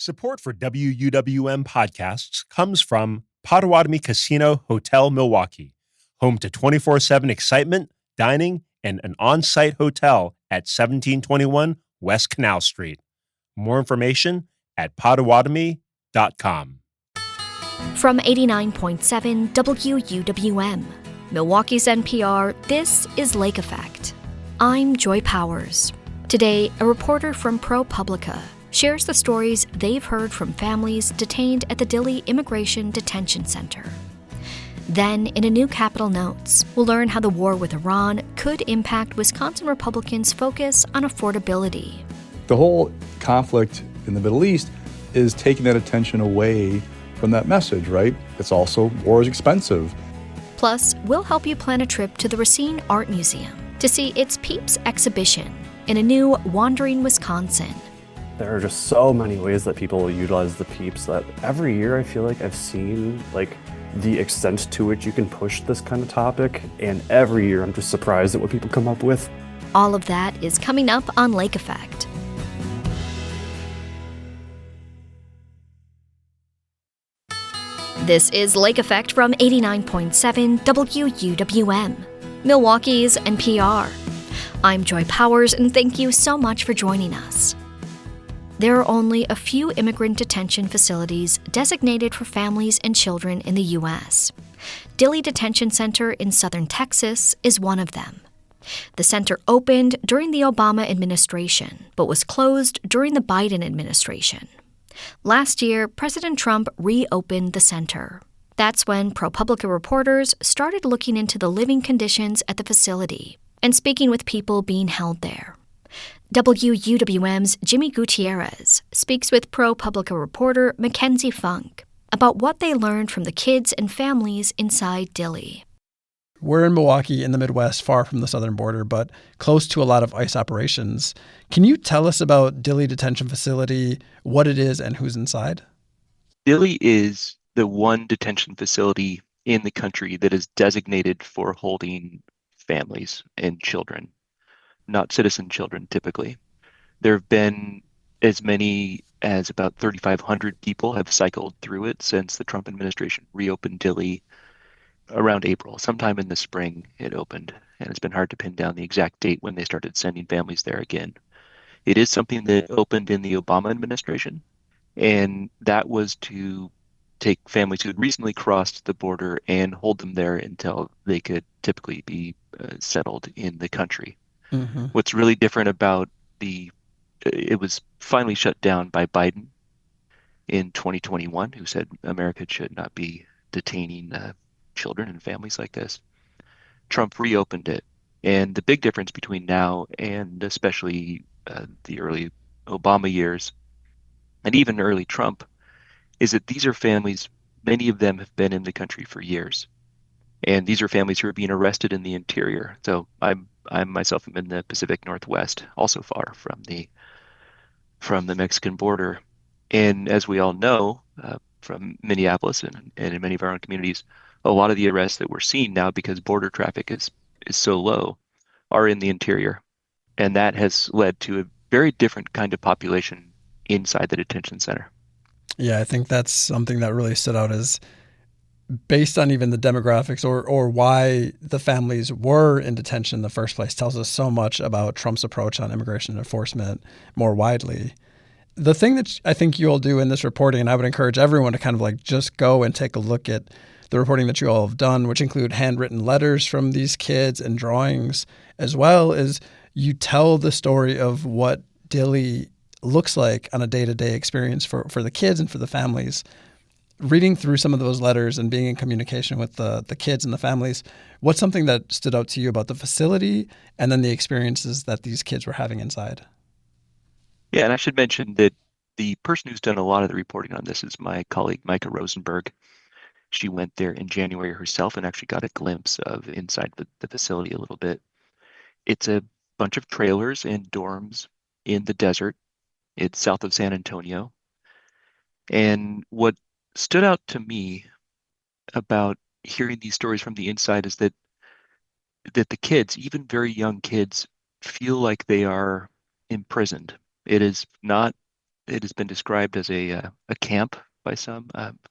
Support for WUWM podcasts comes from Potawatomi Casino Hotel Milwaukee, home to 24/7 excitement, dining, and an on-site hotel at 1721 West Canal Street. More information at potawatomi.com. From 89.7 WUWM, Milwaukee's NPR, this is Lake Effect. I'm Joy Powers. Today, a reporter from ProPublica shares the stories they've heard from families detained at the Dilley Immigration Detention Center. Then, in a new Capitol Notes, we'll learn how the war with Iran could impact Wisconsin Republicans' focus on affordability. The whole conflict in the Middle East is taking that attention away from that message, right? It's also, war is expensive. Plus, we'll help you plan a trip to the Racine Art Museum to see its Peeps exhibition in a new Wandering Wisconsin. There are just so many ways that people utilize the Peeps that every year I feel like I've seen the extent to which you can push this kind of topic, and every year I'm just surprised at what people come up with. All of that is coming up on Lake Effect. This is Lake Effect from 89.7 WUWM, Milwaukee's NPR. I'm Joy Powers, and thank you so much for joining us. There are only a few immigrant detention facilities designated for families and children in the U.S. Dilley Detention Center in southern Texas is one of them. The center opened during the Obama administration, but was closed during the Biden administration. Last year, President Trump reopened the center. That's when ProPublica reporters started looking into the living conditions at the facility and speaking with people being held there. WUWM's Jimmy Gutierrez speaks with ProPublica reporter Mackenzie Funk about what they learned from the kids and families inside Dilley. We're in Milwaukee in the Midwest, far from the southern border, but close to a lot of ICE operations. Can you tell us about Dilley Detention Facility, what it is, and who's inside? Dilley is the one detention facility in the country that is designated for holding families and children, not citizen children typically. There have been as many as about 3,500 people have cycled through it since the Trump administration reopened Dilley around April. Sometime in the spring it opened, and it's been hard to pin down the exact date when they started sending families there again. It is something that opened in the Obama administration, and that was to take families who had recently crossed the border and hold them there until they could typically be settled in the country. Mm-hmm. What's really different about it was finally shut down by Biden in 2021, who said America should not be detaining children and families like this. Trump reopened it. And the big difference between now and especially the early Obama years and even early Trump is that these are families, many of them have been in the country for years. And these are families who are being arrested in the interior. So I myself am in the Pacific Northwest, also far from the Mexican border. And as we all know, from Minneapolis and in many of our own communities, a lot of the arrests that we're seeing now, because border traffic is so low, are in the interior. And that has led to a very different kind of population inside the detention center. Yeah, I think that's something that really stood out as based on even the demographics or why the families were in detention in the first place tells us so much about Trump's approach on immigration enforcement more widely. The thing that I think you all do in this reporting, and I would encourage everyone to kind of just go and take a look at the reporting that you all have done, which include handwritten letters from these kids and drawings, as well as you tell the story of what Dilley looks like on a day-to-day experience for the kids and for the families. Reading through some of those letters and being in communication with the kids and the families, what's something that stood out to you about the facility and then the experiences that these kids were having inside? Yeah, and I should mention that the person who's done a lot of the reporting on this is my colleague, Micah Rosenberg. She went there in January herself and actually got a glimpse of inside the facility a little bit. It's a bunch of trailers and dorms in the desert. It's south of San Antonio. And what stood out to me about hearing these stories from the inside is that the kids, even very young kids, feel like they are imprisoned. It is not it has been described as a camp by some,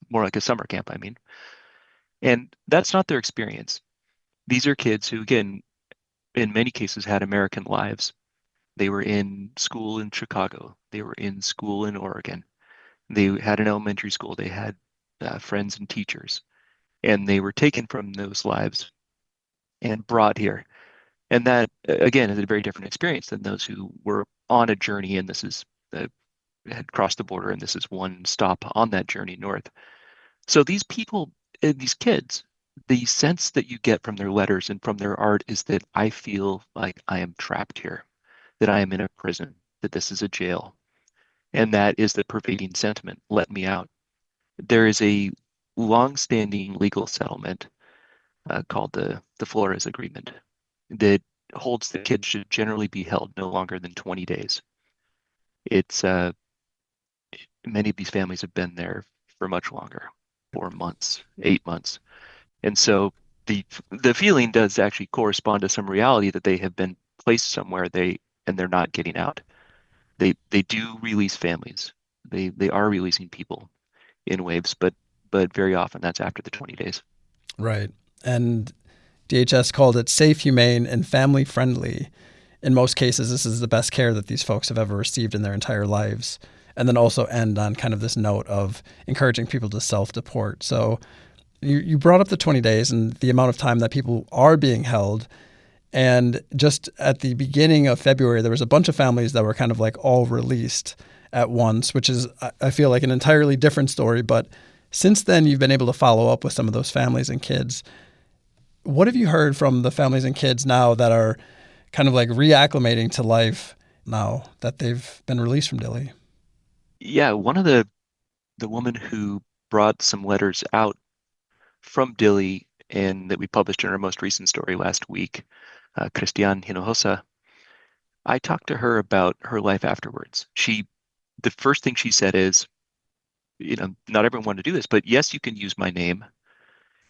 more like a summer camp, I mean. And that's not their experience. These are kids who, again, in many cases had American lives. They were in school in Chicago. They were in school in Oregon. They had an elementary school. They had friends and teachers, and they were taken from those lives and brought here. And that, again, is a very different experience than those who were on a journey, and this is had crossed the border, and this is one stop on that journey north. So these people, these kids, the sense that you get from their letters and from their art is that I feel like I am trapped here, that I am in a prison, that this is a jail. And that is the pervading sentiment. Let me out. There is a long-standing legal settlement called the Flores Agreement that holds that kids should generally be held no longer than 20 days. It's many of these families have been there for much longer, 4 months, 8 months. And so the feeling does actually correspond to some reality that they have been placed somewhere and they're not getting out. They do release families. They are releasing people in waves, but very often that's after the 20 days. Right. And DHS called it safe, humane, and family friendly. In most cases, this is the best care that these folks have ever received in their entire lives. And then also end on kind of this note of encouraging people to self-deport. So you brought up the 20 days and the amount of time that people are being held. And just at the beginning of February, there was a bunch of families that were kind of like all released at once, which is, I feel like, an entirely different story. But since then, you've been able to follow up with some of those families and kids. What have you heard from the families and kids now that are kind of like reacclimating to life now that they've been released from Dilley? Yeah, one of the woman who brought some letters out from Dilley and that we published in our most recent story last week, Christian Hinojosa, I talked to her about her life afterwards. The first thing she said is, not everyone wanted to do this, but yes, you can use my name.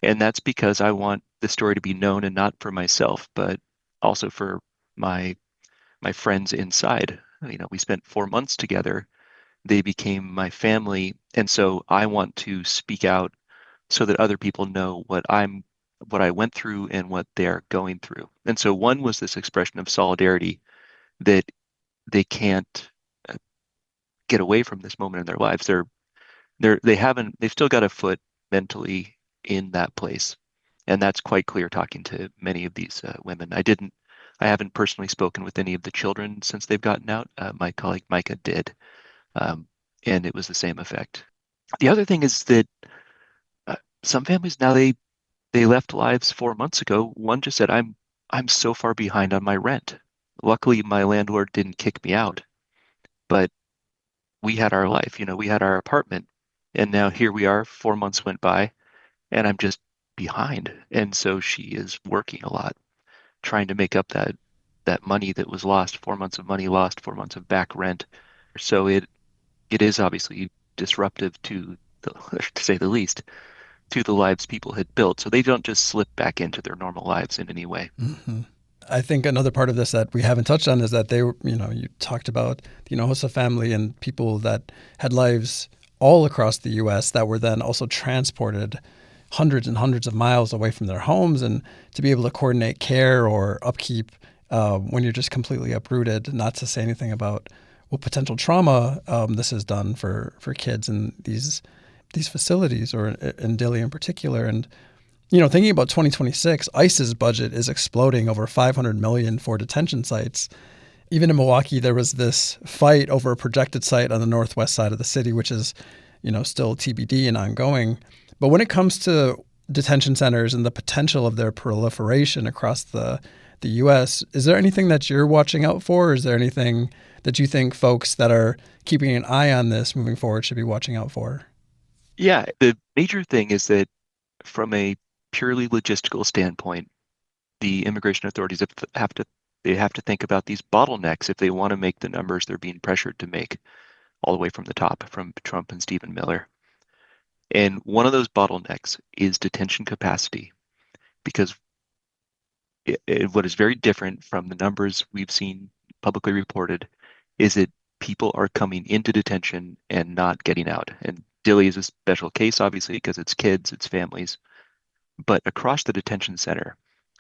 And that's because I want the story to be known, and not for myself, but also for my friends inside. We spent 4 months together. They became my family. And so I want to speak out so that other people know what I went through and what they're going through. And so one was this expression of solidarity that they can't get away from this moment in their lives. They've still got a foot mentally in that place. And that's quite clear talking to many of these women. I haven't personally spoken with any of the children since they've gotten out. My colleague Micah did. And it was the same effect. The other thing is that some families now, they left lives 4 months ago. One just said, I'm so far behind on my rent. Luckily, my landlord didn't kick me out, but we had our life, we had our apartment. And now here we are, 4 months went by, and I'm just behind. And so she is working a lot, trying to make up that money that was lost, 4 months of money lost, 4 months of back rent. So it is obviously disruptive to say the least, to the lives people had built. So they don't just slip back into their normal lives in any way. Mm-hmm. I think another part of this that we haven't touched on is that they were, you talked about the Hinojosa family and people that had lives all across the U.S. that were then also transported hundreds and hundreds of miles away from their homes, and to be able to coordinate care or upkeep when you're just completely uprooted, not to say anything about what potential trauma this has done for kids in these facilities, or in Dilley in particular. And thinking about 2026, ICE's budget is exploding, over $500 million for detention sites. Even in Milwaukee, there was this fight over a projected site on the northwest side of the city, which is, still TBD and ongoing. But when it comes to detention centers and the potential of their proliferation across the U.S., is there anything that you're watching out for? Or is there anything that you think folks that are keeping an eye on this moving forward should be watching out for? Yeah, the major thing is that from a purely logistical standpoint, the immigration authorities have to think about these bottlenecks if they want to make the numbers they're being pressured to make, all the way from the top, from Trump and Stephen Miller. And one of those bottlenecks is detention capacity, because what is very different from the numbers we've seen publicly reported is that people are coming into detention and not getting out. And Dilley is a special case, obviously, because it's kids, it's families. But across the detention center,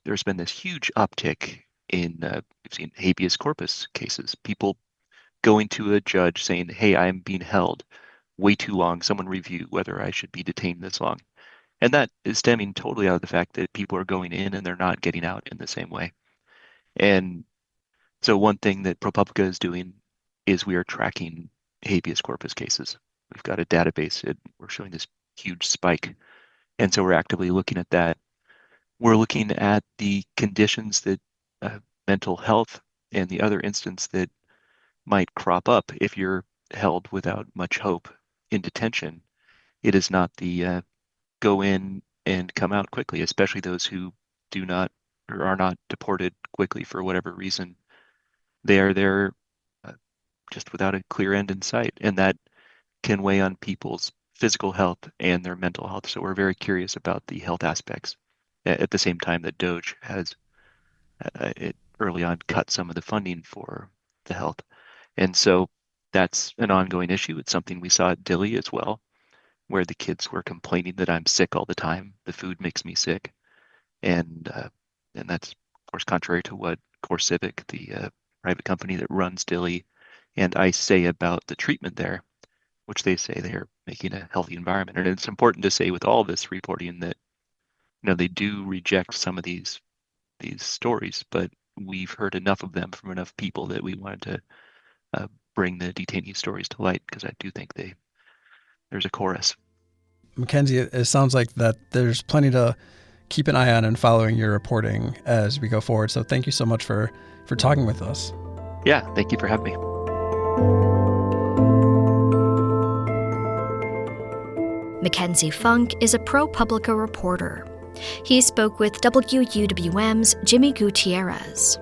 there's been this huge uptick in we've seen habeas corpus cases, people going to a judge saying, hey, I'm being held way too long. Someone review whether I should be detained this long. And that is stemming totally out of the fact that people are going in and they're not getting out in the same way. And so one thing that ProPublica is doing is we are tracking habeas corpus cases. We've got a database and we're showing this huge spike. And so we're actively looking at that. We're looking at the conditions that mental health and the other instance that might crop up if you're held without much hope in detention. It is not the go in and come out quickly, especially those who do not or are not deported quickly for whatever reason. They are there just without a clear end in sight, and that can weigh on people's physical health and their mental health. So we're very curious about the health aspects at the same time that DOJ has early on cut some of the funding for the health. And so that's an ongoing issue. It's something we saw at Dilley as well, where the kids were complaining that I'm sick all the time. The food makes me sick. And that's, of course, contrary to what CoreCivic, the private company that runs Dilley, and ICE say about the treatment there, which they say they're making a healthy environment. And it's important to say with all this reporting that, they do reject some of these stories, but we've heard enough of them from enough people that we wanted to bring the detainee stories to light, because I do think there's a chorus. Mackenzie, it sounds like that there's plenty to keep an eye on and following your reporting as we go forward. So thank you so much for talking with us. Yeah, thank you for having me. Mackenzie Funk is a ProPublica reporter. He spoke with WUWM's Jimmy Gutierrez.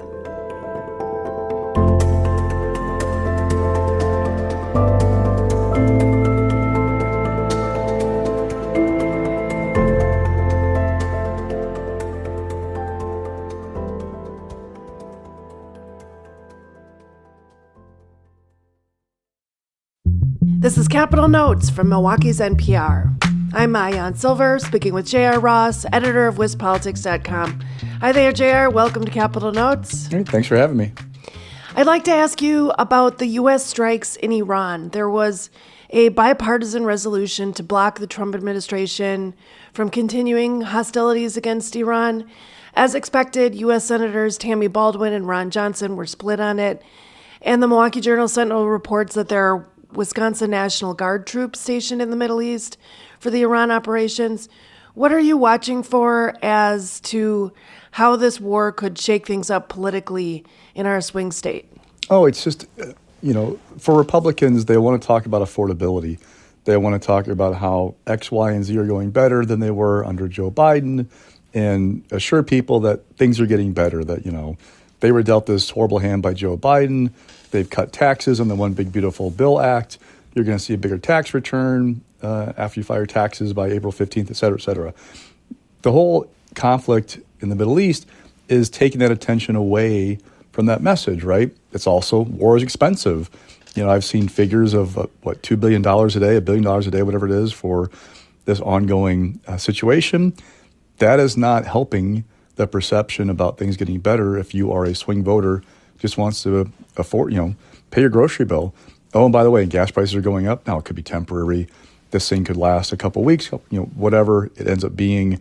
This is Capitol Notes from Milwaukee's NPR. I'm Maayan Silver, speaking with J.R. Ross, editor of WisPolitics.com. Hi there, J.R. Welcome to Capitol Notes. Hey, thanks for having me. I'd like to ask you about the U.S. strikes in Iran. There was a bipartisan resolution to block the Trump administration from continuing hostilities against Iran. As expected, U.S. Senators Tammy Baldwin and Ron Johnson were split on it. And the Milwaukee Journal-Sentinel reports that there are Wisconsin National Guard troops stationed in the Middle East for the Iran operations. What are you watching for as to how this war could shake things up politically in our swing state? Oh, it's just, for Republicans, they want to talk about affordability. They want to talk about how X, Y, and Z are going better than they were under Joe Biden and assure people that things are getting better, that, they were dealt this horrible hand by Joe Biden. They've cut taxes on the One Big Beautiful Bill Act. You're going to see a bigger tax return after you fire taxes by April 15th, et cetera, et cetera. The whole conflict in the Middle East is taking that attention away from that message, right? It's also, war is expensive. I've seen figures of, $2 billion a day, $1 billion a day, whatever it is, for this ongoing situation. That is not helping the perception about things getting better if you are a swing voter just wants to afford, pay your grocery bill. Oh, and by the way, gas prices are going up. Now, it could be temporary. This thing could last a couple of weeks, whatever it ends up being.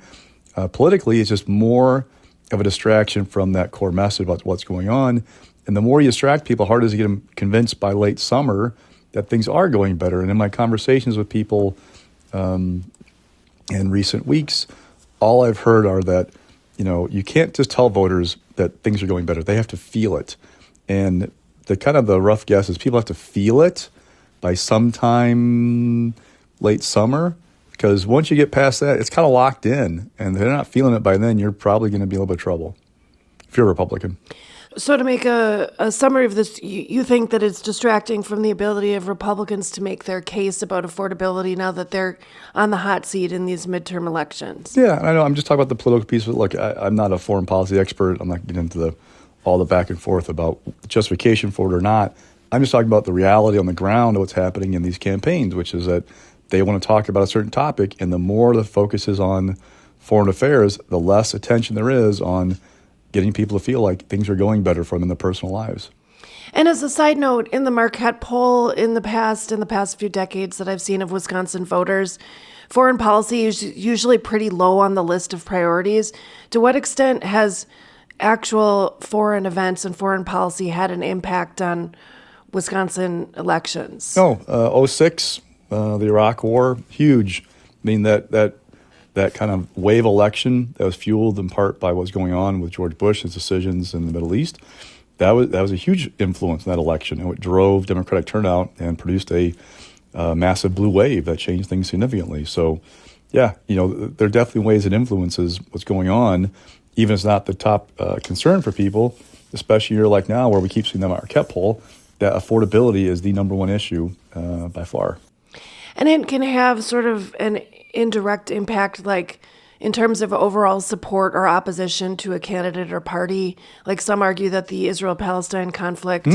Politically, it's just more of a distraction from that core message about what's going on. And the more you distract people, the harder it is to get them convinced by late summer that things are going better. And in my conversations with people in recent weeks, all I've heard are that, you can't just tell voters that things are going better. They have to feel it. And the rough guess is people have to feel it by sometime late summer, because once you get past that, it's kind of locked in. And if they're not feeling it by then, you're probably going to be in a little bit of trouble if you're a Republican. So to make a summary of this, you think that it's distracting from the ability of Republicans to make their case about affordability now that they're on the hot seat in these midterm elections? Yeah, I know. I'm just talking about the political piece of it. Look, I'm not a foreign policy expert. I'm not getting into all the back and forth about justification for it or not. I'm just talking about the reality on the ground of what's happening in these campaigns, which is that they want to talk about a certain topic, and the more the focus is on foreign affairs, the less attention there is on getting people to feel like things are going better for them in their personal lives. And as a side note, in the Marquette poll in the past few decades that I've seen of Wisconsin voters, foreign policy is usually pretty low on the list of priorities. To what extent has actual foreign events and foreign policy had an impact on Wisconsin elections? No, 06, the Iraq War, huge. I mean, that kind of wave election that was fueled in part by what was going on with George Bush, his decisions in the Middle East, that was a huge influence in that election. And it drove Democratic turnout and produced a massive blue wave that changed things significantly. So, yeah, there are definitely ways it influences what's going on, even if it's not the top concern for people, especially a year like now where we keep seeing the Marquette poll, that affordability is the number one issue by far. And it can have sort of an indirect impact, like in terms of overall support or opposition to a candidate or party. Like some argue that the Israel-Palestine conflict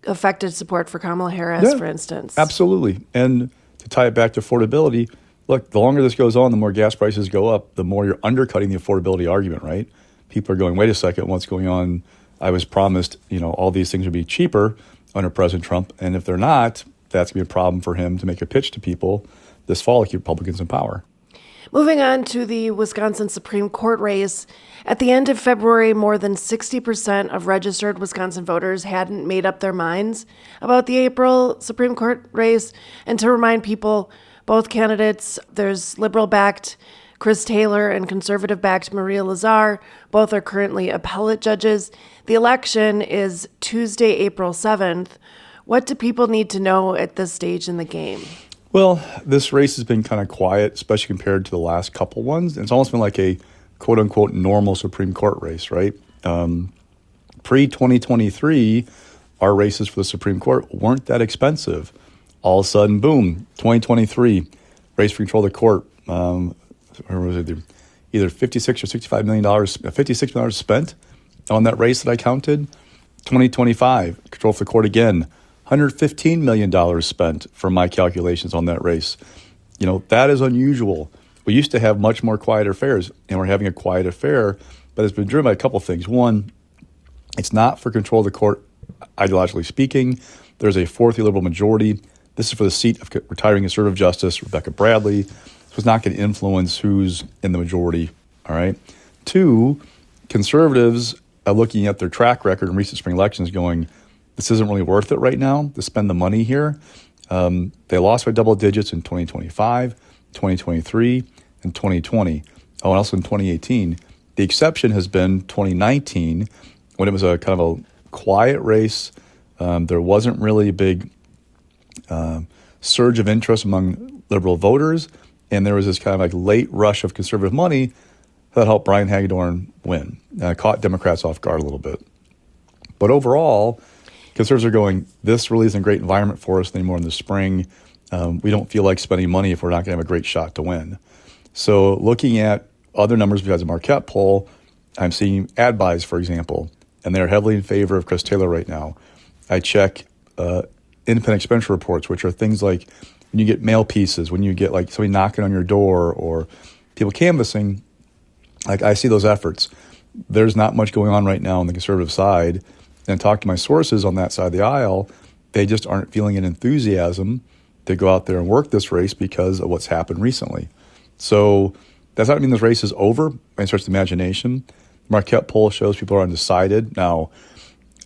affected support for Kamala Harris, for instance. Absolutely. And to tie it back to affordability, look, the longer this goes on, the more gas prices go up, the more you're undercutting the affordability argument, right? People are going, wait a second, what's going on? I was promised, all these things would be cheaper under President Trump. And if they're not, that's going to be a problem for him to make a pitch to people this fall to keep Republicans in power. Moving on to the Wisconsin Supreme Court race. At the end of February, more than 60% of registered Wisconsin voters hadn't made up their minds about the April Supreme Court race. And to remind people, both candidates, there's liberal-backed Chris Taylor and conservative-backed Maria Lazar. Both are currently appellate judges. The election is Tuesday, April 7th. What do people need to know at this stage in the game? Well, this race has been kind of quiet, especially compared to the last couple ones. It's almost been like a quote-unquote normal Supreme Court race, right? Pre-2023, our races for the Supreme Court weren't that expensive. All of a sudden, boom, 2023, race for control of the court. Where was it? Either $56 or $65 million, $56 million spent on that race that I counted. 2025, control for the court again. $115 million spent for my calculations on that race. That is unusual. We used to have much more quiet affairs, and we're having a quiet affair, but it's been driven by a couple of things. One, it's not for control of the court, ideologically speaking. There's a fourth-year liberal majority. This is for the seat of retiring conservative justice Rebecca Bradley. So it's not going to influence who's in the majority, all right? Two, conservatives are looking at their track record in recent spring elections going, this isn't really worth it right now to spend the money here. They lost by double digits in 2025, 2023, and 2020. Oh, and also in 2018. The exception has been 2019, when it was a kind of a quiet race. There wasn't really a big surge of interest among liberal voters, and there was this kind of like late rush of conservative money that helped Brian Hagedorn win. Caught Democrats off guard a little bit. But overall, conservatives are going, this really isn't a great environment for us anymore in the spring. We don't feel like spending money if we're not going to have a great shot to win. So looking at other numbers besides the Marquette poll, I'm seeing ad buys, for example, and they're heavily in favor of Chris Taylor right now. I check independent expenditure reports, which are things like when you get mail pieces, when you get like somebody knocking on your door or people canvassing, like I see those efforts. There's not much going on right now on the conservative side. And talk to my sources on that side of the aisle, they just aren't feeling an enthusiasm to go out there and work this race because of what's happened recently. So does not mean this race is over by any stretch of the imagination. Marquette poll shows people are undecided. Now,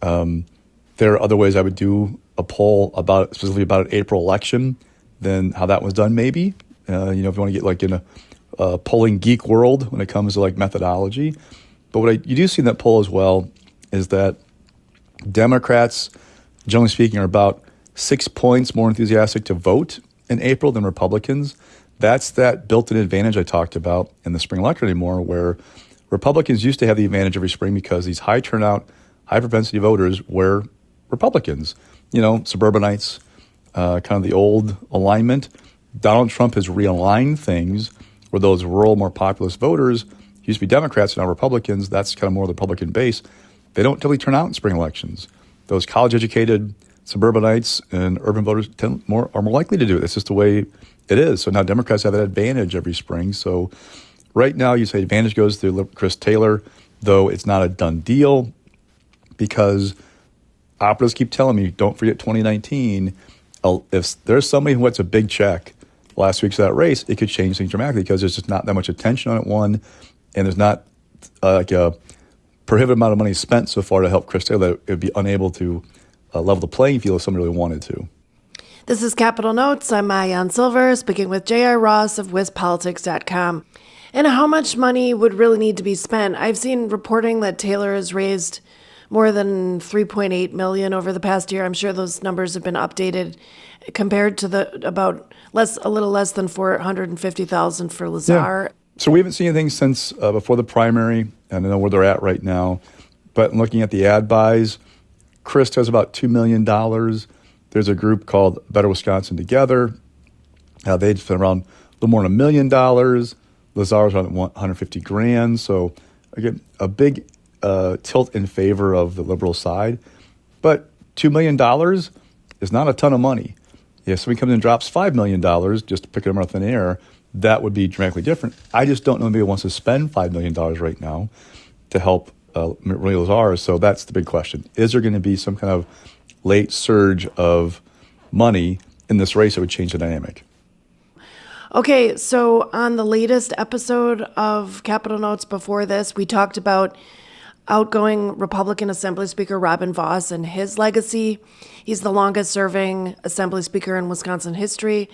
there are other ways I would do a poll specifically about an April election than how that was done maybe. If you want to get like in a polling geek world when it comes to like methodology. But what you do see in that poll as well is that Democrats, generally speaking, are about 6 points more enthusiastic to vote in April than Republicans. That's that built-in advantage I talked about in the spring election anymore, where Republicans used to have the advantage every spring because these high turnout, high propensity voters were Republicans, suburbanites, kind of the old alignment. Donald Trump has realigned things where those rural, more populist voters used to be Democrats, now Republicans. That's kind of more the Republican base. They don't typically turn out in spring elections. Those college-educated, suburbanites and urban voters are more likely to do it. It's just the way it is. So now Democrats have that advantage every spring. So right now you say advantage goes to Chris Taylor, though it's not a done deal because operatives keep telling me, don't forget 2019. If there's somebody who wants a big check last week's that race, it could change things dramatically because there's just not that much attention on it, one, and there's not like a prohibitive amount of money spent so far to help Chris Taylor that it would be unable to level the playing field if somebody really wanted to. This is Capital Notes. I'm Maayan Silver, speaking with J.R. Ross of WisPolitics.com. And how much money would really need to be spent? I've seen reporting that Taylor has raised more than $3.8 million over the past year. I'm sure those numbers have been updated compared to the a little less than $450,000 for Lazar. Yeah. So we haven't seen anything since before the primary, and I know where they're at right now. But looking at the ad buys, Chris has about $2 million. There's a group called Better Wisconsin Together. They'd spent around a little more than $1 million. Lazar's around $150,000. So again, a big tilt in favor of the liberal side. But $2 million is not a ton of money. If somebody comes in and drops $5 million, just to pick them out of thin air, that would be dramatically different. I just don't know if anybody wants to spend $5 million right now to help Maria Lazar. So that's the big question. Is there going to be some kind of late surge of money in this race that would change the dynamic? Okay, so on the latest episode of Capital Notes before this, we talked about outgoing Republican Assembly Speaker Robin Vos and his legacy. He's the longest-serving Assembly Speaker in Wisconsin history.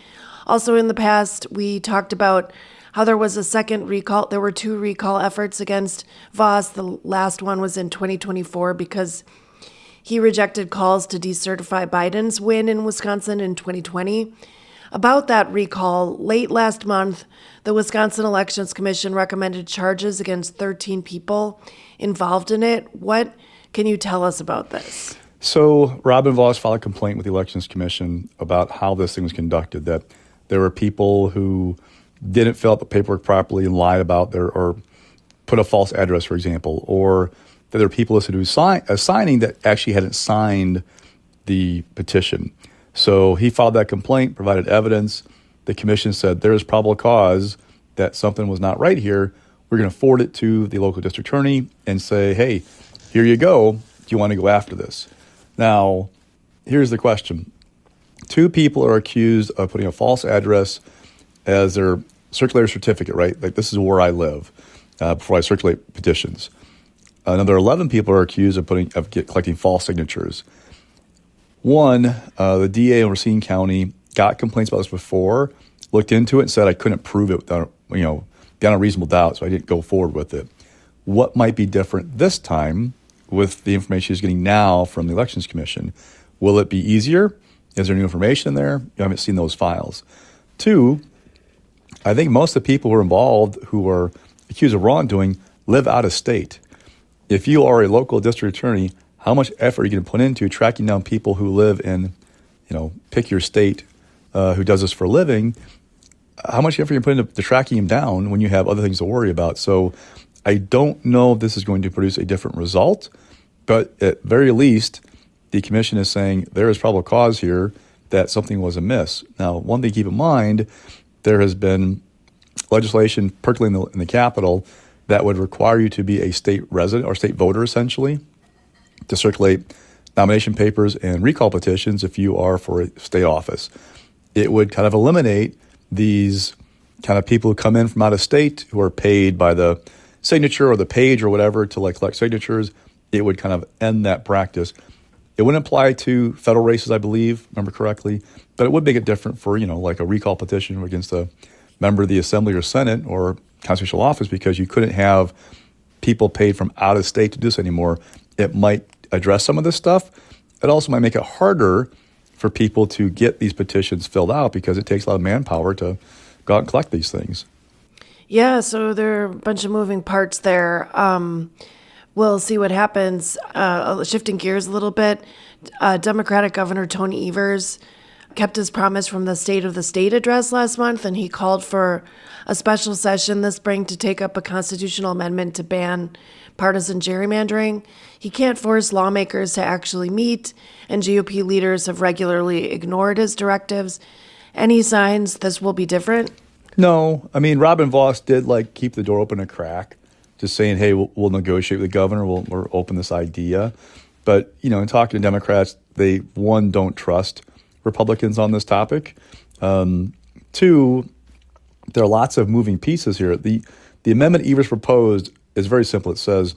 Also in the past, we talked about how there was a second recall. There were 2 recall efforts against Vos. The last one was in 2024 because he rejected calls to decertify Biden's win in Wisconsin in 2020. About that recall, late last month, the Wisconsin Elections Commission recommended charges against 13 people involved in it. What can you tell us about this? So Robin Vos filed a complaint with the Elections Commission about how this thing was conducted, that there were people who didn't fill out the paperwork properly and lied about or put a false address, for example, or that there were people listed who signing that actually hadn't signed the petition. So he filed that complaint, provided evidence. The commission said there is probable cause that something was not right here. We're going to forward it to the local district attorney and say, hey, here you go. Do you want to go after this? Now, here's the question. 2 people are accused of putting a false address as their circulator certificate, right? Like, this is where I live before I circulate petitions. Another 11 people are accused of collecting false signatures. One, the DA in Racine County got complaints about this before, looked into it and said I couldn't prove it without, beyond a reasonable doubt, so I didn't go forward with it. What might be different this time with the information he's getting now from the Elections Commission? Will it be easier? Is there new information in there? You haven't seen those files. 2, I think most of the people who are involved who are accused of wrongdoing live out of state. If you are a local district attorney, how much effort are you going to put into tracking down people who live in, pick your state, who does this for a living? How much effort are you put into tracking them down when you have other things to worry about? So I don't know if this is going to produce a different result, but at very least, the commission is saying there is probable cause here that something was amiss. Now, one thing to keep in mind, there has been legislation percolating in the Capitol that would require you to be a state resident or state voter, essentially, to circulate nomination papers and recall petitions if you are for a state office. It would kind of eliminate these kind of people who come in from out of state who are paid by the signature or the page or whatever to collect signatures. It would kind of end that practice. It wouldn't apply to federal races, I believe, remember correctly, but it would make it different for, like a recall petition against a member of the Assembly or Senate or constitutional office because you couldn't have people paid from out of state to do this anymore. It might address some of this stuff. It also might make it harder for people to get these petitions filled out because it takes a lot of manpower to go out and collect these things. Yeah, so there are a bunch of moving parts there. We'll see what happens. Shifting gears a little bit, Democratic Governor Tony Evers kept his promise from the State of the State address last month, and he called for a special session this spring to take up a constitutional amendment to ban partisan gerrymandering. He can't force lawmakers to actually meet, and GOP leaders have regularly ignored his directives. Any signs this will be different? No. I mean, Robin Vos did keep the door open a crack, just saying, hey, we'll negotiate with the governor. We'll open this idea. But, in talking to Democrats, they, one, don't trust Republicans on this topic. Two, there are lots of moving pieces here. The amendment Evers proposed is very simple. It says,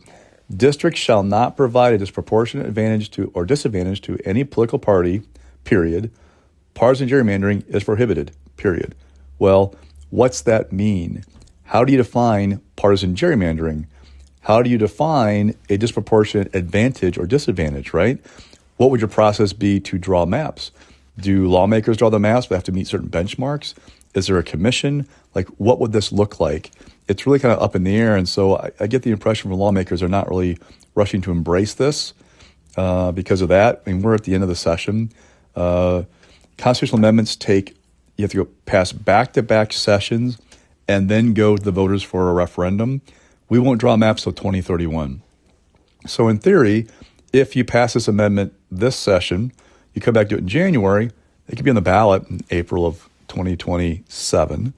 districts shall not provide a disproportionate advantage to or disadvantage to any political party, period. Partisan gerrymandering is prohibited, period. Well, what's that mean? How do you define partisan gerrymandering? How do you define a disproportionate advantage or disadvantage, right? What would your process be to draw maps? Do lawmakers draw the maps but have to meet certain benchmarks? Is there a commission? What would this look like? It's really kind of up in the air. And so I get the impression from lawmakers are not really rushing to embrace this because of that. I mean, we're at the end of the session. Constitutional amendments you have to go past back-to-back sessions and then go to the voters for a referendum. We won't draw maps till 2031. So in theory, if you pass this amendment this session, you come back to it in January, it could be on the ballot in April of 2027,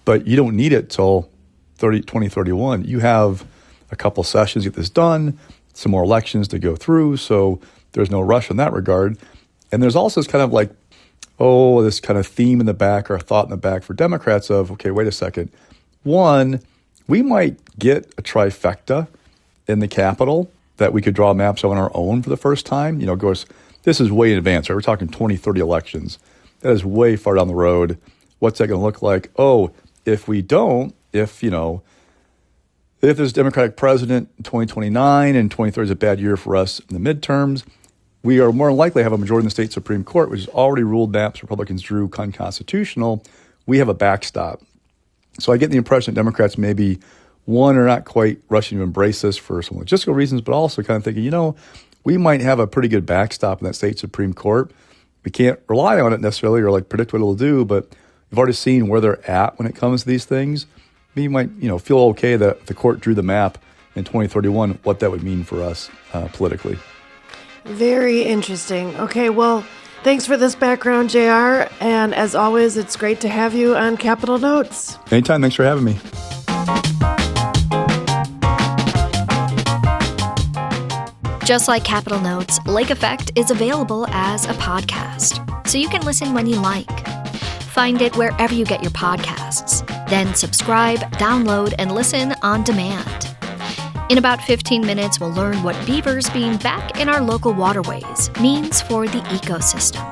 but you don't need it till 2031. You have a couple sessions to get this done, some more elections to go through, so there's no rush in that regard. And there's also this kind of this kind of theme in the back or thought in the back for Democrats of, okay, wait a second. One, we might get a trifecta in the Capitol that we could draw maps on our own for the first time. Of course, this is way in advance, right? We're talking 2030 elections. That is way far down the road. What's that going to look like? If we don't, if there's a Democratic president in 2029 and 2030 is a bad year for us in the midterms, we are more likely to have a majority in the state Supreme Court, which has already ruled maps Republicans drew unconstitutional. We have a backstop. So I get the impression that Democrats maybe, one, are not quite rushing to embrace this for some logistical reasons, but also kind of thinking, we might have a pretty good backstop in that state Supreme Court. We can't rely on it necessarily or predict what it'll do, but we've already seen where they're at when it comes to these things. You might, feel okay that if the court drew the map in 2031, what that would mean for us politically. Very interesting. Okay, well, thanks for this background, JR. And as always, it's great to have you on Capital Notes. Anytime. Thanks for having me. Just like Capital Notes, Lake Effect is available as a podcast, so you can listen when you like. Find it wherever you get your podcasts. Then subscribe, download, and listen on demand. In about 15 minutes, we'll learn what beavers being back in our local waterways means for the ecosystem.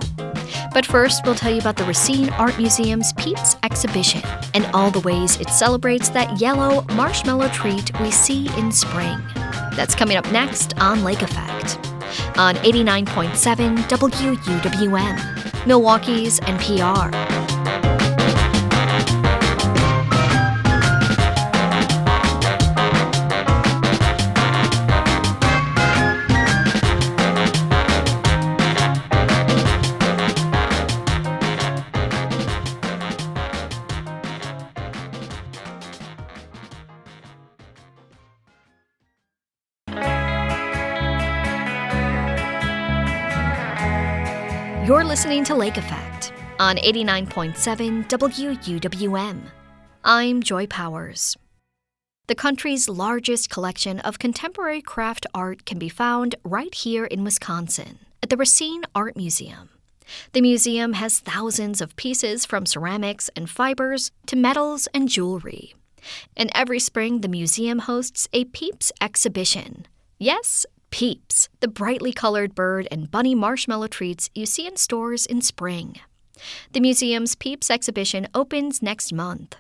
But first, we'll tell you about the Racine Art Museum's Peeps exhibition and all the ways it celebrates that yellow marshmallow treat we see in spring. That's coming up next on Lake Effect on 89.7 WUWM, Milwaukee's NPR. You're listening to Lake Effect on 89.7 WUWM. I'm Joy Powers. The country's largest collection of contemporary craft art can be found right here in Wisconsin at the Racine Art Museum. The museum has thousands of pieces from ceramics and fibers to metals and jewelry. And every spring, the museum hosts a Peeps exhibition. Yes, Peeps, the brightly colored bird and bunny marshmallow treats you see in stores in spring. The museum's Peeps exhibition opens next month.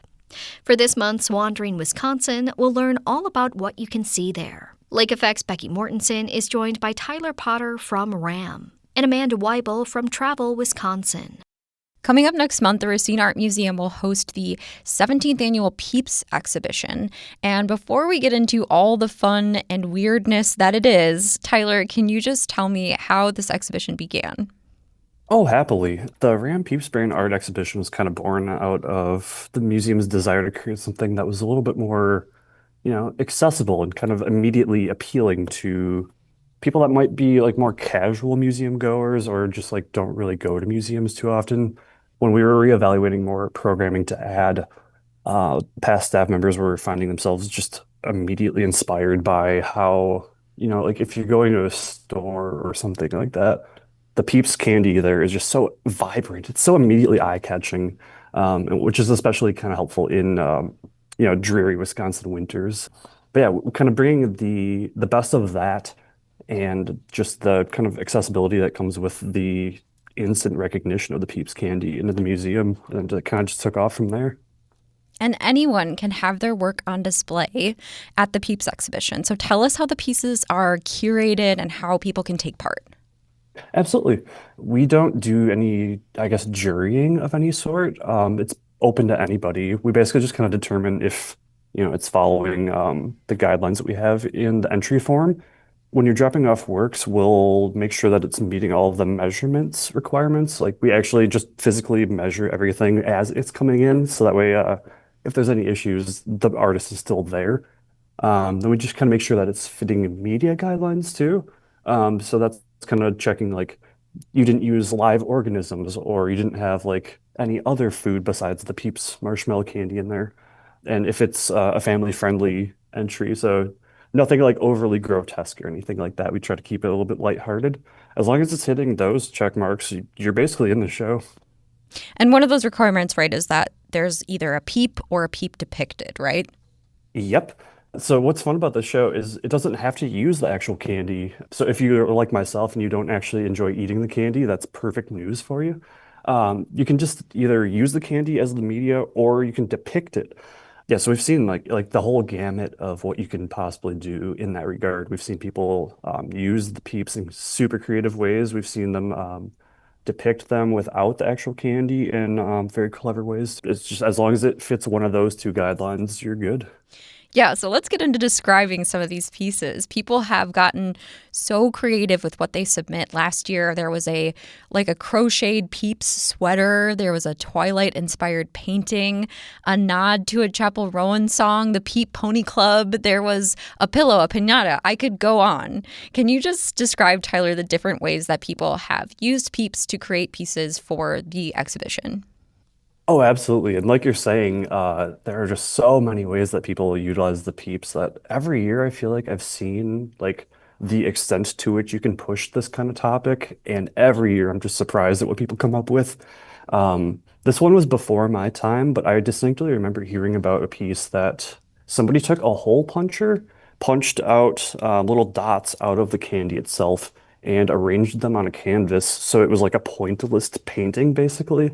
For this month's Wandering Wisconsin, we'll learn all about what you can see there. Lake Effect's Becky Mortensen is joined by Tyler Potter from RAM and Amanda Weibel from Travel Wisconsin. Coming up next month, the Racine Art Museum will host the 17th annual Peeps exhibition. And before we get into all the fun and weirdness that it is, Tyler, can you just tell me how this exhibition began? Oh, happily. The Ram Peeps Brain art exhibition was kind of born out of the museum's desire to create something that was a little bit more, accessible and kind of immediately appealing to people that might be like more casual museum goers or just like don't really go to museums too often. When we were reevaluating more programming to add, past staff members were finding themselves just immediately inspired by how, like if you're going to a store or something like that, the Peeps candy there is just so vibrant. It's so immediately eye-catching, which is especially kind of helpful in, dreary Wisconsin winters. But yeah, kind of bringing the best of that and just the kind of accessibility that comes with the instant recognition of the Peeps candy into the museum, and it kind of just took off from there. And anyone can have their work on display at the Peeps exhibition. So tell us how the pieces are curated and how people can take part. Absolutely. We don't do any, I guess, jurying of any sort. It's open to anybody. We basically just kind of determine if, it's following the guidelines that we have in the entry form. When you're dropping off works, we'll make sure that it's meeting all of the measurements requirements. Like we actually just physically measure everything as it's coming in, so that way, if there's any issues, the artist is still there. Then we just kind of make sure that it's fitting media guidelines too. So that's kind of checking like you didn't use live organisms or you didn't have like any other food besides the Peeps marshmallow candy in there. And if it's a family-friendly entry, so nothing like overly grotesque or anything like that. We try to keep it a little bit lighthearted. As long as it's hitting those check marks, you're basically in the show. And one of those requirements, right, is that there's either a peep or a peep depicted, right? Yep. So what's fun about this show is it doesn't have to use the actual candy. So if you're like myself and you don't actually enjoy eating the candy, that's perfect news for you. You can just either use the candy as the media or you can depict it. Yeah, so we've seen like the whole gamut of what you can possibly do in that regard. We've seen people use the Peeps in super creative ways. We've seen them depict them without the actual candy in very clever ways. It's just as long as it fits one of those two guidelines, you're good. Yeah, so let's get into describing some of these pieces. People have gotten so creative with what they submit. Last year there was a crocheted Peeps sweater, there was a Twilight inspired painting, a nod to a Chapel Rowan song, the Peep Pony Club, there was a pillow, a piñata. I could go on. Can you just describe, Tyler, the different ways that people have used Peeps to create pieces for the exhibition? Oh, absolutely. And like you're saying, there are just so many ways that people utilize the Peeps that every year I feel like I've seen like the extent to which you can push this kind of topic. And every year I'm just surprised at what people come up with. This one was before my time, but I distinctly remember hearing about a piece that somebody took a hole puncher, punched out little dots out of the candy itself, and arranged them on a canvas. So it was like a pointillist painting, basically.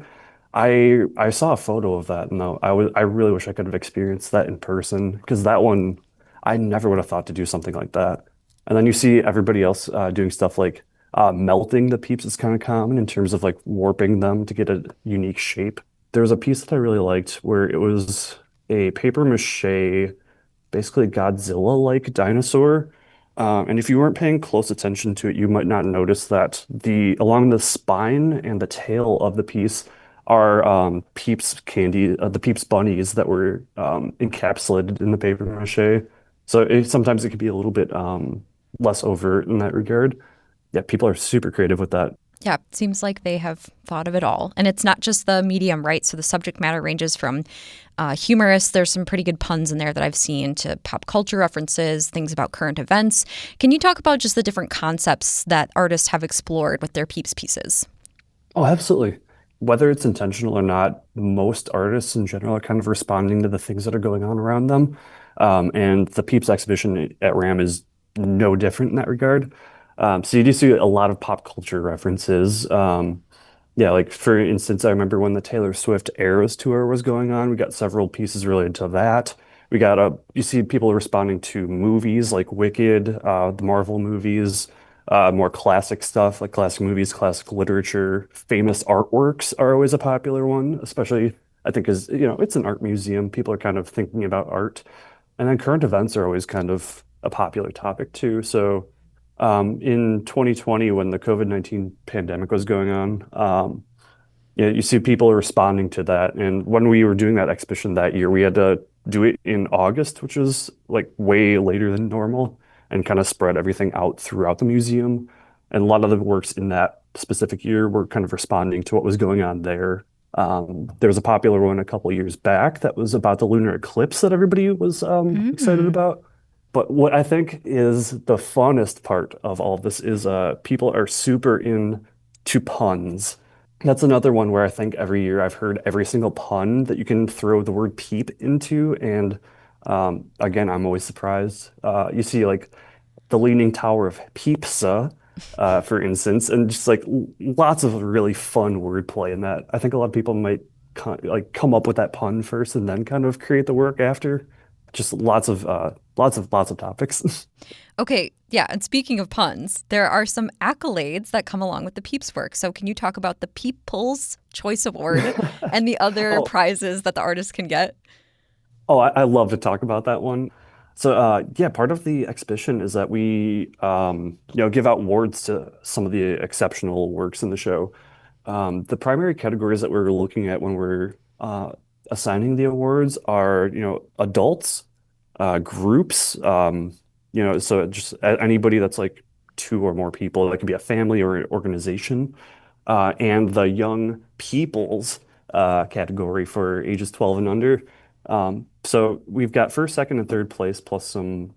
I saw a photo of that, and I really wish I could have experienced that in person because that one I never would have thought to do something like that. And then you see everybody else doing stuff like melting the Peeps is kind of common in terms of like warping them to get a unique shape. There was a piece that I really liked where it was a paper mache basically Godzilla-like dinosaur. And if you weren't paying close attention to it, you might not notice that the along the spine and the tail of the piece are Peeps candy, the Peeps bunnies that were encapsulated in the paper mache. So sometimes it could be a little bit less overt in that regard. Yeah, people are super creative with that. Yeah, it seems like they have thought of it all. And it's not just the medium, right? So the subject matter ranges from humorous, there's some pretty good puns in there that I've seen, to pop culture references, things about current events. Can you talk about just the different concepts that artists have explored with their Peeps pieces? Oh, absolutely. Whether it's intentional or not, most artists in general are kind of responding to the things that are going on around them. And the Peeps exhibition at RAM is no different in that regard. So you do see a lot of pop culture references. Yeah, like for instance, I remember when the Taylor Swift Eras tour was going on, we got several pieces related to that. You see people responding to movies like Wicked, the Marvel movies, more classic stuff like classic movies, classic literature, famous artworks are always a popular one, especially I think because it's an art museum. People are kind of thinking about art, and then current events are always kind of a popular topic too. So In 2020, when the COVID-19 pandemic was going on, you see people responding to that. And when we were doing that exhibition that year, we had to do it in August, which was like way later than normal, and kind of spread everything out throughout the museum. And a lot of the works in that specific year were kind of responding to what was going on there. There was a popular one a couple of years back that was about the lunar eclipse that everybody was excited about. But what I think is the funnest part of all of this is people are super into puns. That's another one where I think every year I've heard every single pun that you can throw the word peep into. And again, I'm always surprised. You see like the Leaning Tower of Peepsa, for instance, and just like lots of really fun wordplay in that. I think a lot of people might come up with that pun first and then kind of create the work after. Just lots of topics. Okay, yeah, and speaking of puns, there are some accolades that come along with the Peeps work. So can you talk about the People's Choice Award and the other prizes that the artist can get? Oh, I love to talk about that one. So yeah, part of the exhibition is that we give out awards to some of the exceptional works in the show. The primary categories that we're looking at when we're assigning the awards are adults, groups, so just anybody that's like two or more people. That could be a family or an organization, and the young people's category for ages 12 and under. So we've got first, second, and third place, plus some,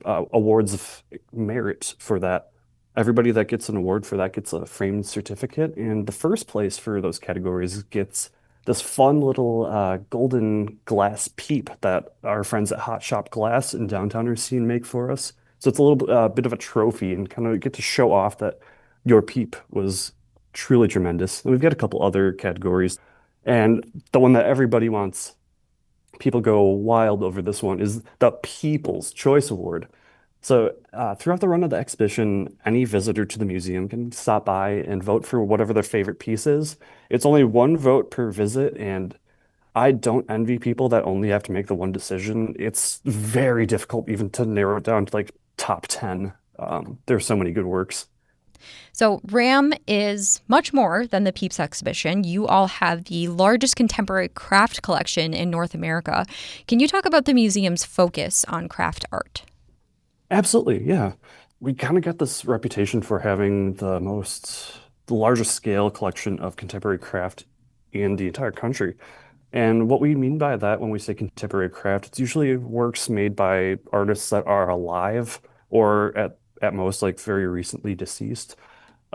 awards of merit for that. Everybody that gets an award for that gets a framed certificate, and the first place for those categories gets this fun little golden glass peep that our friends at Hot Shop Glass in downtown Racine make for us. So it's a little bit of a trophy and kind of get to show off that your peep was truly tremendous. And we've got a couple other categories, and the one that everybody wants, people go wild over this one, is the People's Choice Award. So throughout the run of the exhibition, any visitor to the museum can stop by and vote for whatever their favorite piece is. It's only one vote per visit, and I don't envy people that only have to make the one decision. It's very difficult even to narrow it down to like top 10. There's so many good works. So RAM is much more than the Peeps exhibition. You all have the largest contemporary craft collection in North America. Can you talk about the museum's focus on craft art? Absolutely, yeah. We kind of got this reputation for having the largest scale collection of contemporary craft in the entire country. And what we mean by that when we say contemporary craft, it's usually works made by artists that are alive or at most like very recently deceased,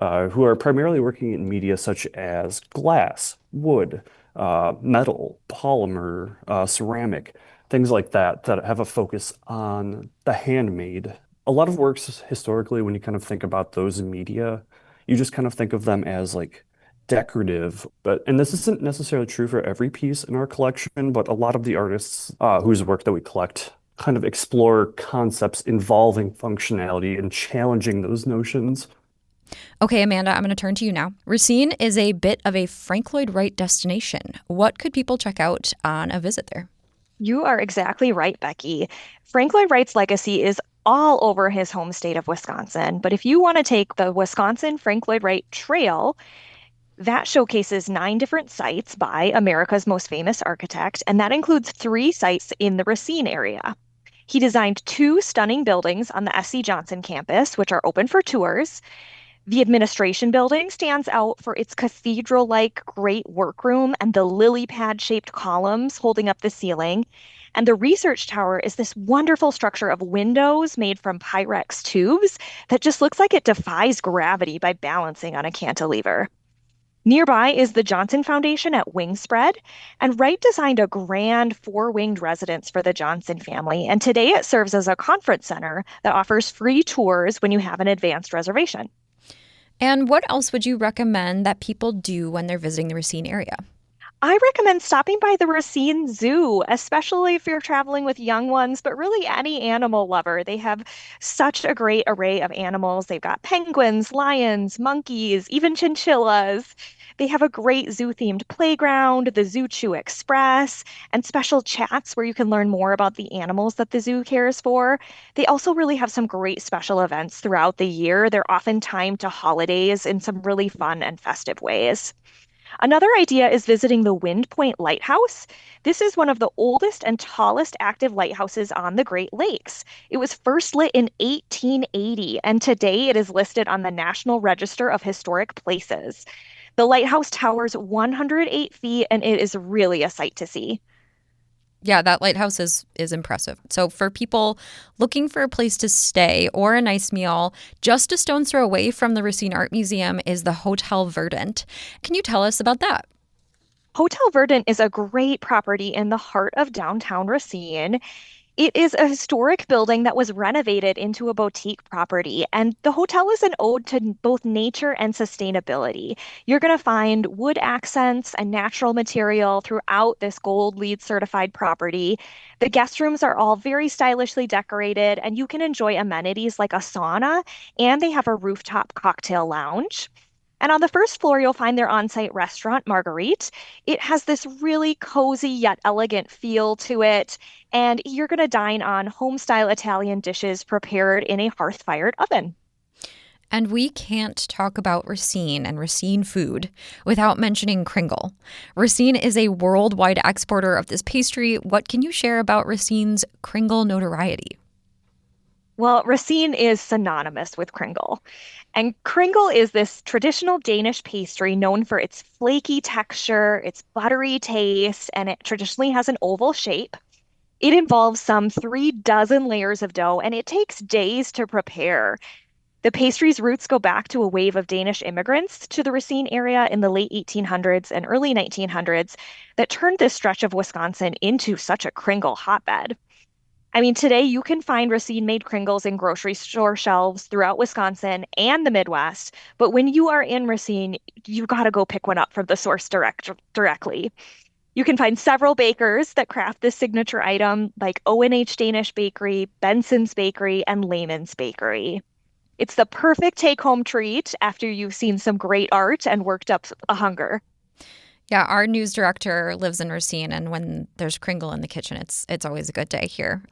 who are primarily working in media such as glass, wood, metal, polymer, ceramic, things like that have a focus on the handmade. A lot of works historically, when you kind of think about those in media, you just kind of think of them as like decorative. And this isn't necessarily true for every piece in our collection, but a lot of the artists whose work that we collect kind of explore concepts involving functionality and challenging those notions. Okay, Amanda, I'm going to turn to you now. Racine is a bit of a Frank Lloyd Wright destination. What could people check out on a visit there? You are exactly right, Becky. Frank Lloyd Wright's legacy is all over his home state of Wisconsin. But if you want to take the Wisconsin Frank Lloyd Wright Trail, that showcases 9 different sites by America's most famous architect, and that includes 3 sites in the Racine area. He designed 2 stunning buildings on the S.C. Johnson campus, which are open for tours. The administration building stands out for its cathedral-like great workroom and the lily pad-shaped columns holding up the ceiling. And the research tower is this wonderful structure of windows made from Pyrex tubes that just looks like it defies gravity by balancing on a cantilever. Nearby is the Johnson Foundation at Wingspread, and Wright designed a grand 4-winged residence for the Johnson family, and today it serves as a conference center that offers free tours when you have an advanced reservation. And what else would you recommend that people do when they're visiting the Racine area? I recommend stopping by the Racine Zoo, especially if you're traveling with young ones, but really any animal lover. They have such a great array of animals. They've got penguins, lions, monkeys, even chinchillas. They have a great zoo-themed playground, the Zoo Chew Express, and special chats where you can learn more about the animals that the zoo cares for. They also really have some great special events throughout the year. They're often timed to holidays in some really fun and festive ways. Another idea is visiting the Wind Point Lighthouse. This is one of the oldest and tallest active lighthouses on the Great Lakes. It was first lit in 1880, and today it is listed on the National Register of Historic Places. The lighthouse towers 108 feet, and it is really a sight to see. Yeah, that lighthouse is impressive. So for people looking for a place to stay or a nice meal, just a stone's throw away from the Racine Art Museum is the Hotel Verdant. Can you tell us about that? Hotel Verdant is a great property in the heart of downtown Racine. It is a historic building that was renovated into a boutique property, and the hotel is an ode to both nature and sustainability. You're going to find wood accents and natural material throughout this gold LEED certified property. The guest rooms are all very stylishly decorated, and you can enjoy amenities like a sauna, and they have a rooftop cocktail lounge. And on the first floor, you'll find their on-site restaurant, Marguerite. It has this really cozy yet elegant feel to it, and you're going to dine on home-style Italian dishes prepared in a hearth-fired oven. And we can't talk about Racine and Racine food without mentioning Kringle. Racine is a worldwide exporter of this pastry. What can you share about Racine's Kringle notoriety? Well, Racine is synonymous with Kringle. And Kringle is this traditional Danish pastry known for its flaky texture, its buttery taste, and it traditionally has an oval shape. It involves some 36 layers of dough, and it takes days to prepare. The pastry's roots go back to a wave of Danish immigrants to the Racine area in the late 1800s and early 1900s that turned this stretch of Wisconsin into such a Kringle hotbed. I mean, today you can find Racine-made Kringles in grocery store shelves throughout Wisconsin and the Midwest. But when you are in Racine, you got to go pick one up from the source directly. You can find several bakers that craft this signature item, like O&H Danish Bakery, Benson's Bakery, and Lehman's Bakery. It's the perfect take-home treat after you've seen some great art and worked up a hunger. Yeah, our news director lives in Racine, and when there's Kringle in the kitchen, it's always a good day here.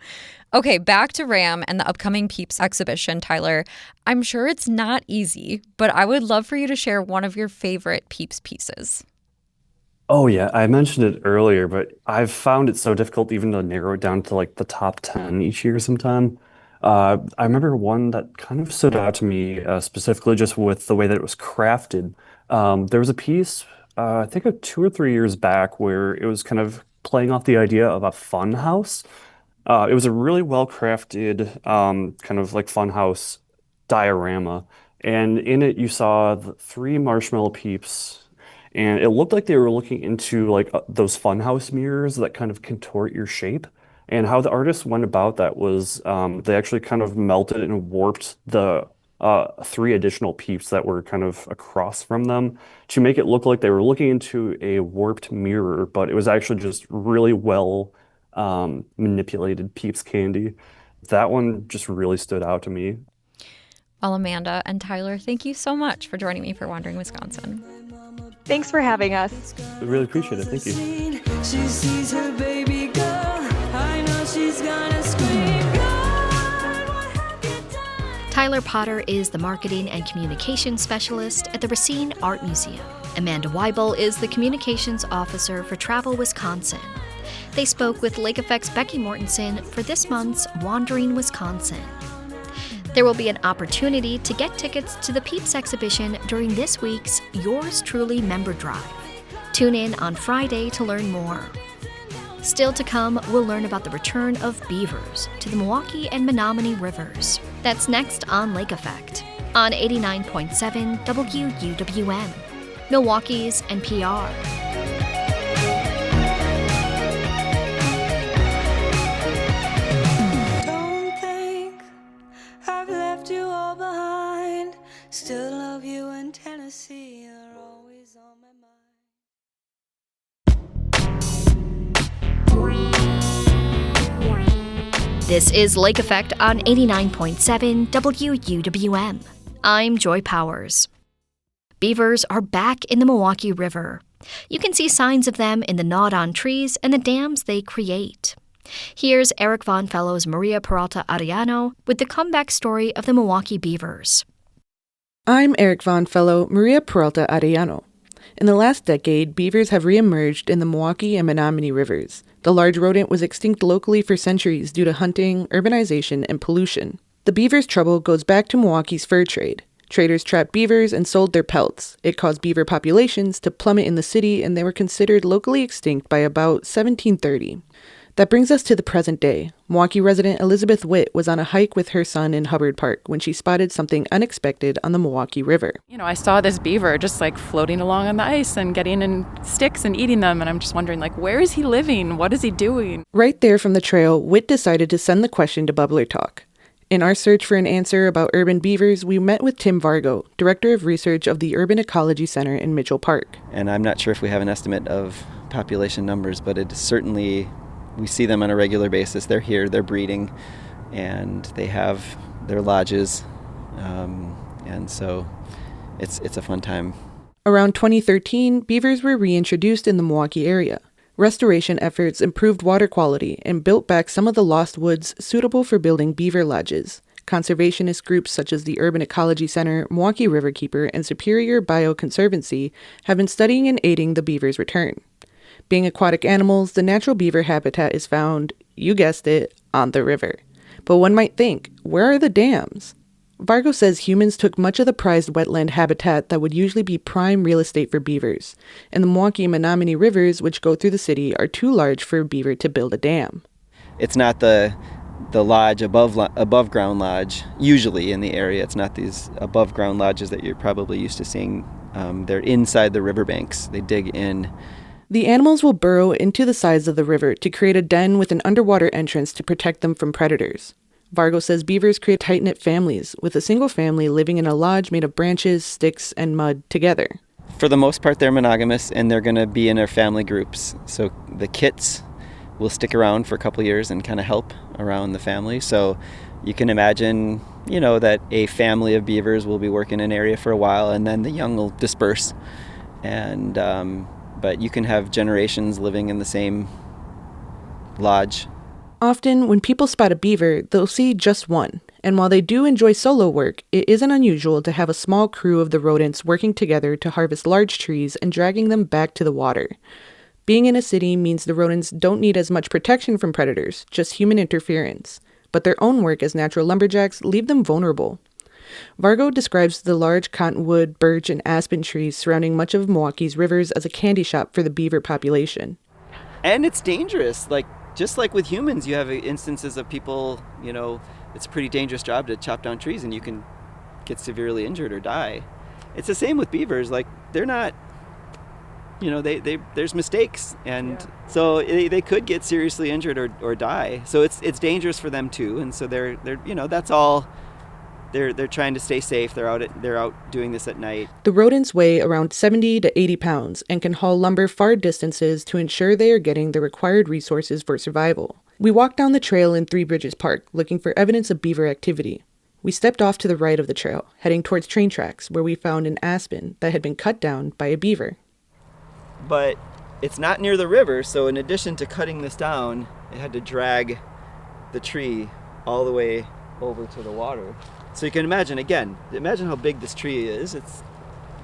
Okay, back to RAM and the upcoming Peeps exhibition, Tyler. I'm sure it's not easy, but I would love for you to share one of your favorite Peeps pieces. Oh yeah, I mentioned it earlier, but I've found it so difficult even to narrow it down to like the top 10 each year sometime. I remember one that kind of stood out to me specifically just with the way that it was crafted. There was a piece, I think 2 or 3 years back, where it was kind of playing off the idea of a fun house. It was a really well crafted kind of like fun house diorama. And in it, you saw the three marshmallow peeps, and it looked like they were looking into like those funhouse mirrors that kind of contort your shape. And how the artist went about that was they actually kind of melted and warped the three additional peeps that were kind of across from them to make it look like they were looking into a warped mirror, but it was actually just really well manipulated peeps candy. That one just really stood out to me. Well, Amanda and Tyler, thank you so much for joining me for Wandering Wisconsin. Thanks for having us. I really appreciate it. Thank you. She sees her baby girl. I know she's gonna scream. God, what have you done? Tyler Potter is the Marketing and Communications Specialist at the Racine Art Museum. Amanda Weibel is the Communications Officer for Travel Wisconsin. They spoke with Lake Effect's Becky Mortensen for this month's Wandering Wisconsin. There will be an opportunity to get tickets to the Peeps exhibition during this week's Yours Truly member drive. Tune in on Friday to learn more. Still to come, we'll learn about the return of beavers to the Milwaukee and Menominee rivers. That's next on Lake Effect on 89.7 WUWM, Milwaukee's NPR. Still love you in Tennessee, you're always on my mind. This is Lake Effect on 89.7 WUWM. I'm Joy Powers. Beavers are back in the Milwaukee River. You can see signs of them in the gnawed-on trees and the dams they create. Here's Eric Von Fellow's Maria Peralta Arellano with the comeback story of the Milwaukee Beavers. I'm Eric Von Fellow, Maria Peralta Arellano. In the last decade, beavers have reemerged in the Milwaukee and Menominee rivers. The large rodent was extinct locally for centuries due to hunting, urbanization, and pollution. The beaver's trouble goes back to Milwaukee's fur trade. Traders trapped beavers and sold their pelts. It caused beaver populations to plummet in the city, and they were considered locally extinct by about 1730. That brings us to the present day. Milwaukee resident Elizabeth Witt was on a hike with her son in Hubbard Park when she spotted something unexpected on the Milwaukee River. I saw this beaver just floating along on the ice and getting in sticks and eating them. And I'm just wondering, where is he living? What is he doing? Right there from the trail, Witt decided to send the question to Bubbler Talk. In our search for an answer about urban beavers, we met with Tim Vargo, Director of Research of the Urban Ecology Center in Mitchell Park. And I'm not sure if we have an estimate of population numbers, but it is certainly, we see them on a regular basis. They're here, they're breeding, and they have their lodges. And so it's a fun time. Around 2013, beavers were reintroduced in the Milwaukee area. Restoration efforts improved water quality and built back some of the lost woods suitable for building beaver lodges. Conservationist groups such as the Urban Ecology Center, Milwaukee Riverkeeper, and Superior Bioconservancy have been studying and aiding the beaver's return. Being aquatic animals, the natural beaver habitat is found, you guessed it, on the river. But one might think, where are the dams? Vargo says humans took much of the prized wetland habitat that would usually be prime real estate for beavers, and the Milwaukee and Menominee rivers, which go through the city, are too large for a beaver to build a dam. It's not the lodge above ground lodge usually in the area. It's not these above ground lodges that you're probably used to seeing. They're inside the riverbanks. They dig in. The animals will burrow into the sides of the river to create a den with an underwater entrance to protect them from predators. Vargo says beavers create tight-knit families, with a single family living in a lodge made of branches, sticks, and mud together. For the most part, they're monogamous, and they're going to be in their family groups. So the kits will stick around for a couple of years and kind of help around the family. So you can imagine, that a family of beavers will be working in an area for a while, and then the young will disperse. And but you can have generations living in the same lodge. Often, when people spot a beaver, they'll see just one. And while they do enjoy solo work, it isn't unusual to have a small crew of the rodents working together to harvest large trees and dragging them back to the water. Being in a city means the rodents don't need as much protection from predators, just human interference. But their own work as natural lumberjacks leave them vulnerable. Vargo describes the large cottonwood, birch, and aspen trees surrounding much of Milwaukee's rivers as a candy shop for the beaver population. And it's dangerous. Just like with humans, you have instances of people, it's a pretty dangerous job to chop down trees and you can get severely injured or die. It's the same with beavers. They're not, there's mistakes. And so they could get seriously injured or die. So it's dangerous for them too. And so they're that's all. They're trying to stay safe. They're out doing this at night. The rodents weigh around 70 to 80 pounds and can haul lumber far distances to ensure they are getting the required resources for survival. We walked down the trail in Three Bridges Park looking for evidence of beaver activity. We stepped off to the right of the trail, heading towards train tracks where we found an aspen that had been cut down by a beaver. But it's not near the river, so in addition to cutting this down, it had to drag the tree all the way over to the water. So you can imagine how big this tree is. It's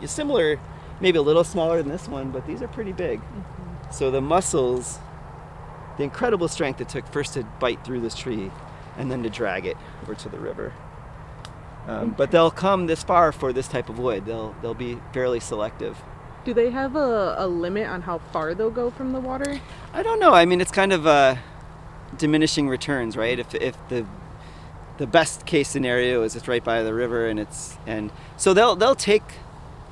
similar, maybe a little smaller than this one, but these are pretty big. Mm-hmm. So the muscles, the incredible strength it took first to bite through this tree and then to drag it over to the river. But they'll come this far for this type of wood. They'll be fairly selective. Do they have a limit on how far they'll go from the water? I don't know. It's kind of diminishing returns, right? If the best case scenario is it's right by the river and so they'll take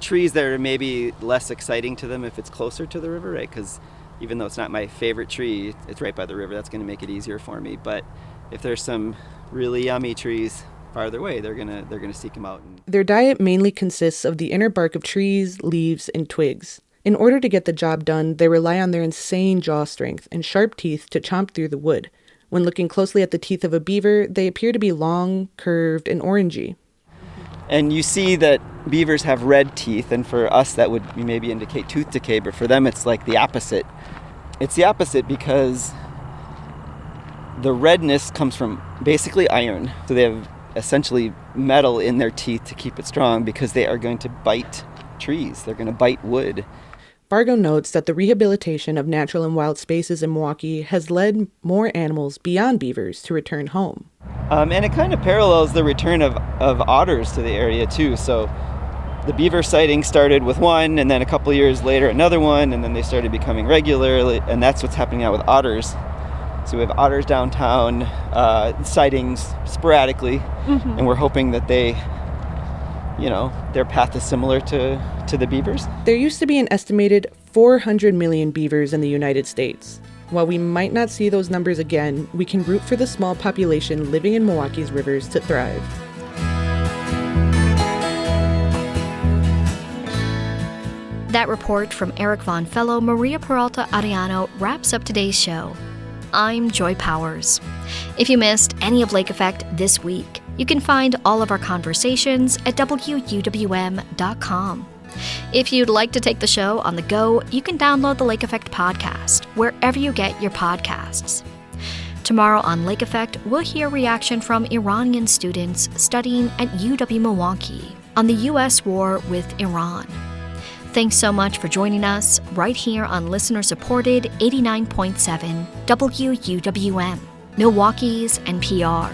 trees that are maybe less exciting to them if it's closer to the river, right? Because even though it's not my favorite tree, it's right by the river. That's going to make it easier for me. But if there's some really yummy trees farther away, they're gonna seek them out. Their diet mainly consists of the inner bark of trees, leaves, and twigs. In order to get the job done, they rely on their insane jaw strength and sharp teeth to chomp through the wood. When looking closely at the teeth of a beaver, they appear to be long, curved, and orangey. And you see that beavers have red teeth, and for us that would maybe indicate tooth decay, but for them it's like the opposite. It's the opposite because the redness comes from basically iron. So they have essentially metal in their teeth to keep it strong because they are going to bite trees. They're going to bite wood. Bargo notes that the rehabilitation of natural and wild spaces in Milwaukee has led more animals beyond beavers to return home. And it kind of parallels the return of otters to the area too. So the beaver sighting started with one, and then a couple years later another one, and then they started becoming regular, and that's what's happening now with otters. So we have otters downtown, sightings sporadically, and we're hoping that they, their path is similar to the beavers. There used to be an estimated 400 million beavers in the United States. While we might not see those numbers again, we can root for the small population living in Milwaukee's rivers to thrive. That report from Eric Von Fellow, Maria Peralta Ariano wraps up today's show. I'm Joy Powers. If you missed any of Lake Effect this week, you can find all of our conversations at WUWM.com. If you'd like to take the show on the go, you can download the Lake Effect podcast wherever you get your podcasts. Tomorrow on Lake Effect, we'll hear reaction from Iranian students studying at UW-Milwaukee on the U.S. war with Iran. Thanks so much for joining us right here on listener-supported 89.7 WUWM, Milwaukee's NPR.